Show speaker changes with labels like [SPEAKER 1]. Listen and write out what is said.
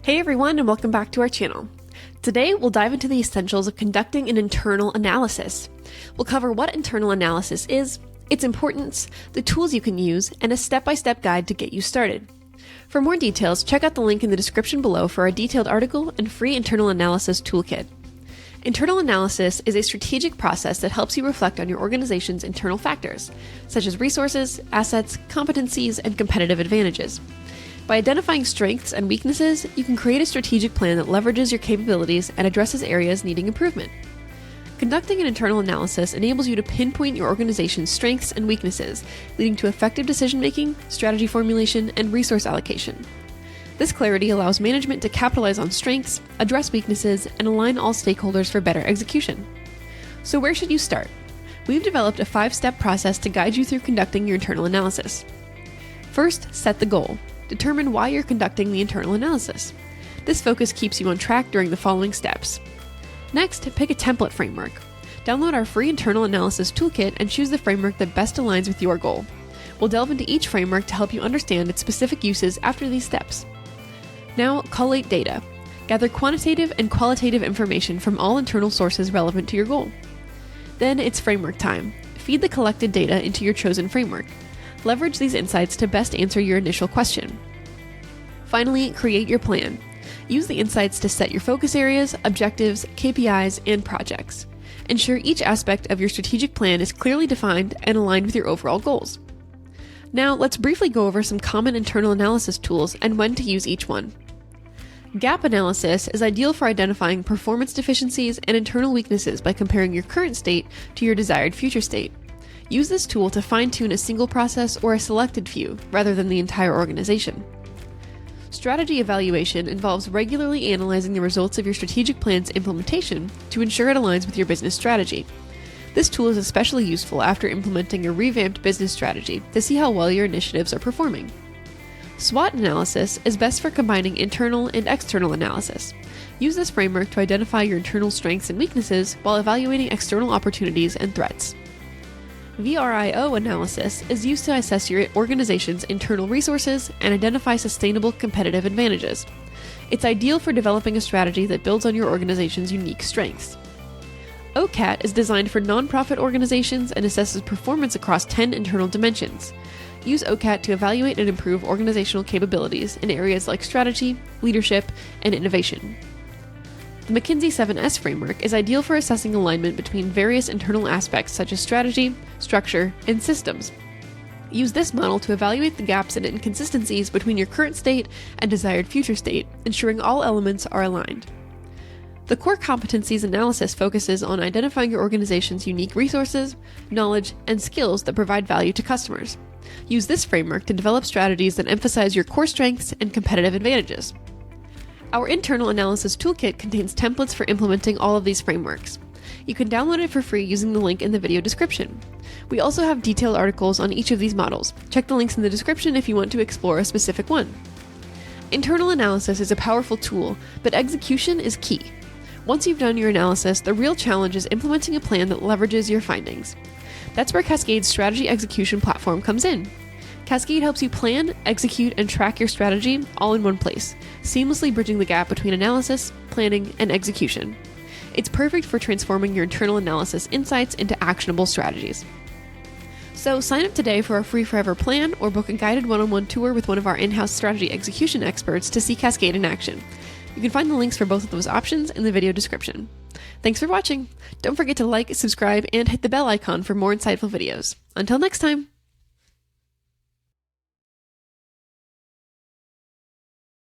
[SPEAKER 1] Hey everyone, and welcome back to our channel. Today, we'll dive into the essentials of conducting an internal analysis. We'll cover what internal analysis is, its importance, the tools you can use, and a step-by-step guide to get you started. For more details, check out the link in the description below for our detailed article and free internal analysis toolkit. Internal analysis is a strategic process that helps you reflect on your organization's internal factors, such as resources, assets, competencies, and competitive advantages. By identifying strengths and weaknesses, you can create a strategic plan that leverages your capabilities and addresses areas needing improvement. Conducting an internal analysis enables you to pinpoint your organization's strengths and weaknesses, leading to effective decision-making, strategy formulation, and resource allocation. This clarity allows management to capitalize on strengths, address weaknesses, and align all stakeholders for better execution. So where should you start? We've developed a 5-step process to guide you through conducting your internal analysis. First, set the goal. Determine why you're conducting the internal analysis. This focus keeps you on track during the following steps. Next, pick a template framework. Download our free internal analysis toolkit and choose the framework that best aligns with your goal. We'll delve into each framework to help you understand its specific uses after these steps. Now, collate data. Gather quantitative and qualitative information from all internal sources relevant to your goal. Then it's framework time. Feed the collected data into your chosen framework. Leverage these insights to best answer your initial question. Finally, create your plan. Use the insights to set your focus areas, objectives, KPIs, and projects. Ensure each aspect of your strategic plan is clearly defined and aligned with your overall goals. Now, let's briefly go over some common internal analysis tools and when to use each one. Gap analysis is ideal for identifying performance deficiencies and internal weaknesses by comparing your current state to your desired future state. Use this tool to fine-tune a single process or a selected few, rather than the entire organization. Strategy evaluation involves regularly analyzing the results of your strategic plan's implementation to ensure it aligns with your business strategy. This tool is especially useful after implementing a revamped business strategy to see how well your initiatives are performing. SWOT analysis is best for combining internal and external analysis. Use this framework to identify your internal strengths and weaknesses while evaluating external opportunities and threats. VRIO analysis is used to assess your organization's internal resources and identify sustainable competitive advantages. It's ideal for developing a strategy that builds on your organization's unique strengths. OCAT is designed for nonprofit organizations and assesses performance across 10 internal dimensions. Use OCAT to evaluate and improve organizational capabilities in areas like strategy, leadership, and innovation. The McKinsey 7S framework is ideal for assessing alignment between various internal aspects such as strategy, structure, and systems. Use this model to evaluate the gaps and inconsistencies between your current state and desired future state, ensuring all elements are aligned. The core competencies analysis focuses on identifying your organization's unique resources, knowledge, and skills that provide value to customers. Use this framework to develop strategies that emphasize your core strengths and competitive advantages. Our internal analysis toolkit contains templates for implementing all of these frameworks. You can download it for free using the link in the video description. We also have detailed articles on each of these models. Check the links in the description if you want to explore a specific one. Internal analysis is a powerful tool, but execution is key. Once you've done your analysis, the real challenge is implementing a plan that leverages your findings. That's where Cascade's strategy execution platform comes in. Cascade helps you plan, execute, and track your strategy all in one place, seamlessly bridging the gap between analysis, planning, and execution. It's perfect for transforming your internal analysis insights into actionable strategies. So sign up today for our free forever plan or book a guided one-on-one tour with one of our in-house strategy execution experts to see Cascade in action. You can find the links for both of those options in the video description. Thanks for watching. Don't forget to like, subscribe, and hit the bell icon for more insightful videos. Until next time.